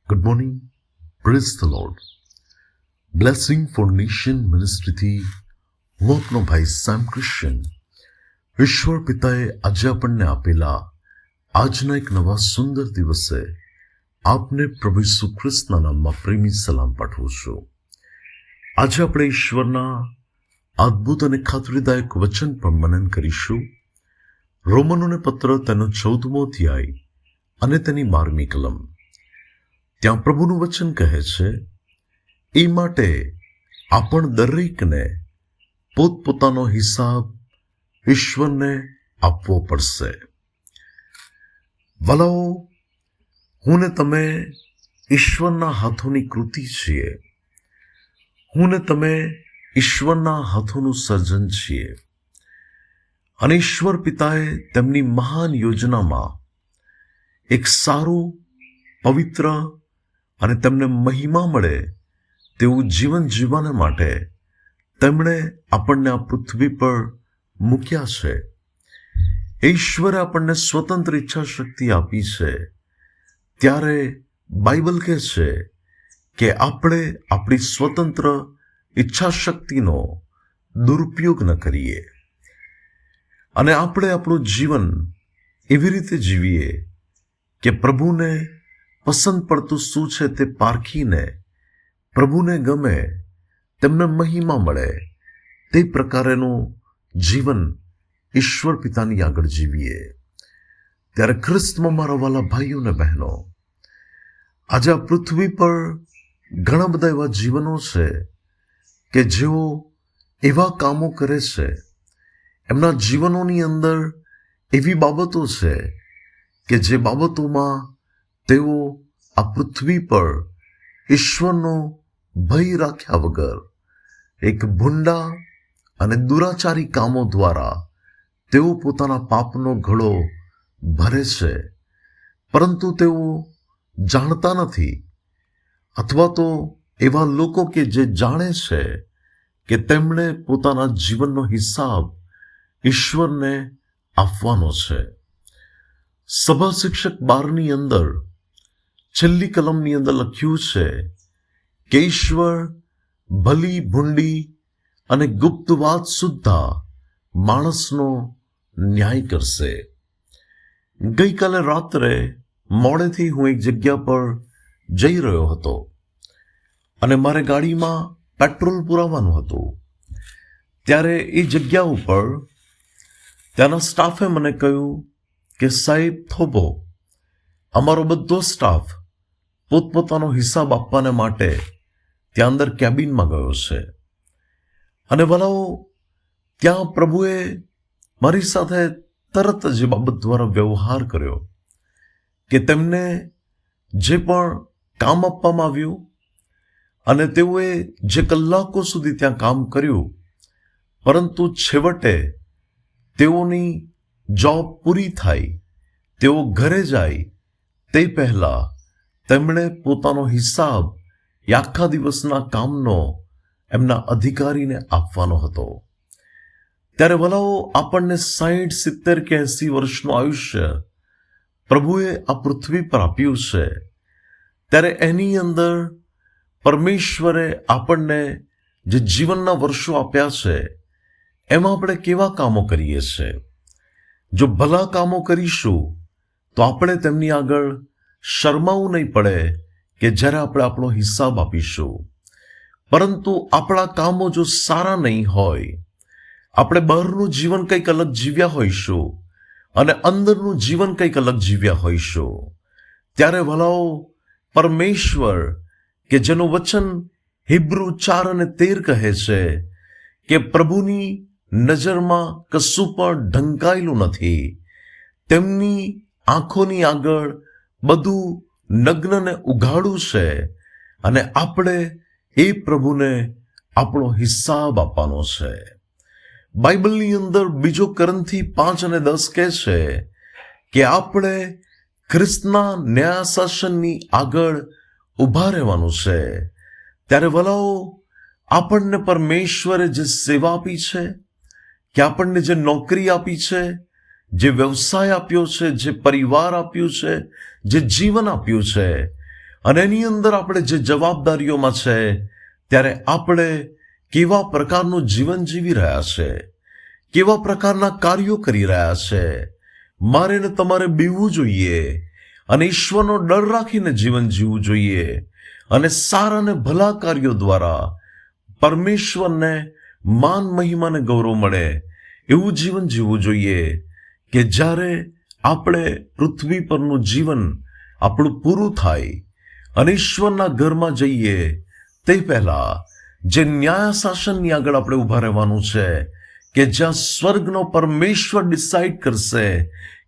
Good morning. Praise the Lord. Blessing for Nation મિનિસ્ટ્રીથી હું આપનો ભાઈ સેમ ક્રિશ્ચન. ઈશ્વર પિતાએ આજે આપણને આપેલા આજના એક નવા સુંદર દિવસે આપને પ્રભુ ઈસુ ખ્રિસ્તના નામમાં પ્રેમી સલામ પાઠવું છું. આજે આપણે ઈશ્વરના અદ્ભુત અને ખાતરીદાયક વચન પર મનન કરીશું. રોમનોને પત્ર તેનો 14મો અધ્યાય અને તેની 12મી કલમ. ત્યાં પ્રભુનું વચન કહે છે, એ માટે આપણ દરેકને પોતપોતાનો હિસાબ ઈશ્વરને આપવો પડશે. વલાઓ, હું ને તમે ઈશ્વરના હાથોની કૃતિ છીએ. હું ને તમે ઈશ્વરના હાથોનું સર્જન છીએ. અને ઈશ્વર પિતાએ તેમની મહાન યોજનામાં એક સારું, પવિત્ર અને તેમને મહિમા મળે તેવું જીવન જીવવાને માટે તેમણે આપણને આ પૃથ્વી પર મૂક્યા છે. ઈશ્વરે આપણને સ્વતંત્ર ઈચ્છા શક્તિ આપી છે. ત્યારે બાઇબલ કહે છે કે આપણે આપણી સ્વતંત્ર ઈચ્છા શક્તિનો દુરુપયોગ ન કરીએ અને આપણે આપણું જીવન એવી રીતે જીવીએ કે પ્રભુને પસંદ પડતું શું છે તે પારખીને પ્રભુને ગમે, તેમને મહિમા મળે તે પ્રકારેનું જીવન ઈશ્વર પિતાની આગળ જીવીએ. ત્યારે ખ્રિસ્તમાં મારા વાલા ભાઈઓ અને બહેનો, આજે આ પૃથ્વી પર ઘણા બધા એવા જીવનો છે કે જેઓ એવા કામો કરે છે, એમના જીવનોની અંદર એવી બાબતો છે કે જે બાબતોમાં તેઓ આ પૃથ્વી પર ઈશ્વરનો ભય રાખ્યા વગર એક ભૂંડા અને દુરાચારી કામો દ્વારા તેઓ પોતાના પાપનો ઘડો ભરે છે. પરંતુ તેઓ જાણતા નથી, અથવા તો એવા લોકો કે જે જાણે છે કે તેમણે પોતાના જીવનનો હિસાબ ઈશ્વરને આપવાનો છે. સભા શિક્ષક 12ની અંદર છેલ્લી કલમની અંદર લખ્યું છે કે ઈશ્વર ભલી, ભૂંડી અને ગુપ્ત વાત સુદ્ધા માણસનો ન્યાય કરશે. ગઈકાલે રાત્રે મોડેથી હું એક જગ્યા પર જઈ રહ્યો હતો અને મારે ગાડીમાં પેટ્રોલ પુરાવવાનું હતું. ત્યારે એ જગ્યા ઉપર ત્યાંના સ્ટાફે મને કહ્યું કે સાહેબ થોભો, અમારો બધો સ્ટાફ પોતપોતાનો હિસાબ આપવાને માટે ત્યાં અંદર કેબિનમાં ગયો છે. અને વલાઓ, ત્યાં પ્રભુએ મારી સાથે તરત જ એ બાબત દ્વારા વ્યવહાર કર્યો કે તેમને જે પણ કામ આપવામાં આવ્યું અને તેઓએ જે કલાકો સુધી ત્યાં કામ કર્યું, પરંતુ છેવટે તેઓની જોબ પૂરી થાય, તેઓ ઘરે જાય તે પહેલા તેમણે પોતાનો હિસાબ આખા દિવસના કામનો એમના અધિકારીને આપવાનો હતો. ત્યારે વલાઓ, આપણને 60, 70 કે 80 વર્ષનું આયુષ્ય પ્રભુએ આ પૃથ્વી પર આપ્યું છે. ત્યારે એની અંદર પરમેશ્વરે આપણને જે જીવનના વર્ષો આપ્યા છે, એમાં આપણે કેવા કામો કરીએ છીએ. જો ભલા કામો કરીશું તો આપણે તેમની આગળ શરમાવું નહીં પડે કે જ્યારે આપણે આપણો હિસાબ આપીશું. પરંતુ આપણા કામો જો સારા નહીં હોય, આપણે બહારનું જીવન કંઈક અલગ જીવ્યા હોઈશું અને અંદરનું જીવન કંઈક અલગ જીવ્યા હોઈશું, ત્યારે ભલાઓ, પરમેશ્વર કે જેનું વચન હિબ્રુ 4 અને 13 કહે છે કે પ્રભુની નજરમાં કશું પણ ઢંકાયેલું નથી, તેમની આંખોની આગળ બધું નગ્ન ને ઉઘાડું છે અને આપણે એ પ્રભુને આપણો હિસાબ આપવાનો છે. બાઇબલની અંદર 2 કોરિન્થી 5 અને 10 કહે છે કે આપણે ખ્રિસ્તના ન્યાયાશાસનની આગળ ઊભા રહેવાનું છે. ત્યારે વલાઓ, આપણને પરમેશ્વરે જે સેવા આપી છે, કે આપણને જે નોકરી આપી છે, જે વ્યવસાય આપ્યો છે, જે પરિવાર આપ્યું છે, જે જીવન આપ્યું છે, અને એની અંદર આપણે જે જવાબદારીઓમાં છે ત્યારે આપણે કેવા પ્રકારનું જીવન જીવી રહ્યા છે, કેવા પ્રકારના કાર્યો કરી રહ્યા છે. મારે ને તમારે બીવવું જોઈએ અને ઈશ્વરનો ડર રાખીને જીવન જીવવું જોઈએ અને સારા અને ભલા કાર્યો દ્વારા પરમેશ્વરને માન, મહિમા અને ગૌરવ મળે એવું જીવન જીવવું જોઈએ કે જ્યારે આપણે પૃથ્વી પરનું જીવન આપણું પૂરું થાય અને ઈશ્વરના ઘરમાં જઈએ તે પહેલા જે ન્યાય શાસનની આગળ આપણે ઊભા રહેવાનું છે કે જ્યાં સ્વર્ગનો પરમેશ્વર ડિસાઈડ કરશે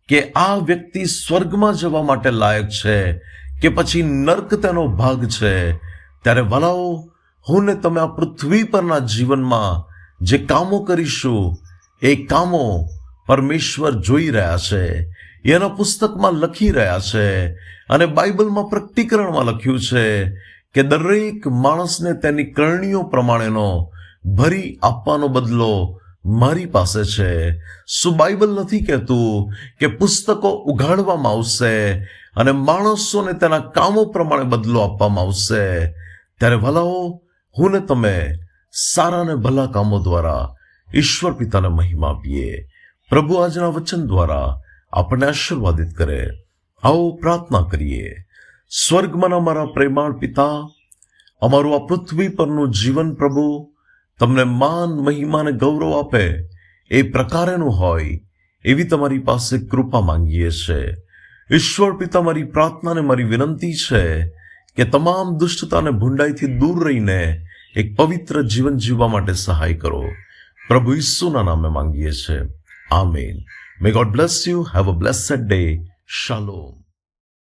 કે આ વ્યક્તિ સ્વર્ગમાં જવા માટે લાયક છે કે પછી નર્ક તેનો ભાગ છે. ત્યારે વલાઓ, હું ને તમે આ પૃથ્વી પરના જીવનમાં જે કામો કરીશું એ કામો પરમેશ્વર જોઈ રહ્યા છે, એના પુસ્તકમાં લખી રહ્યા છે અને બાઇબલમાં પ્રકટીકરણમાં લખ્યું છે કે દરેક માણસને તેની કરણીઓ પ્રમાણેનો ભરી આપવાનો બદલો મારી પાસે છે. શું બાઇબલ નથી કહેતું કે પુસ્તકો ઉઘાડવામાં આવશે અને માણસોને તેના કામો પ્રમાણે બદલો આપવામાં આવશે? ત્યારે ભલાઓ, હું ને તમે સારા ને ભલા કામો દ્વારા ઈશ્વર પિતાને મહિમા આપીએ. પ્રભુ આજના વચન દ્વારા આપણને આશીર્વાદિત કરે. આવો પ્રાર્થના કરીએ. સ્વર્ગમાં અમારા પ્રેમાળ પિતા, અમારું આ પૃથ્વી પરનું જીવન પ્રભુ તમને માન, મહિમા અને ગૌરવ આપે એ પ્રકારેનું હોય એવી તમારી પાસે કૃપા માંગીએ છે. ઈશ્વર પિતા, મારી પ્રાર્થના ને મારી વિનંતી છે કે તમામ દુષ્ટતા અને ભૂંડાઈથી દૂર રહીને એક પવિત્ર જીવન જીવવા માટે સહાય કરો. પ્રભુ ઈસુના નામે માંગીએ છે. Amen. May God bless you. Have a blessed day. Shalom.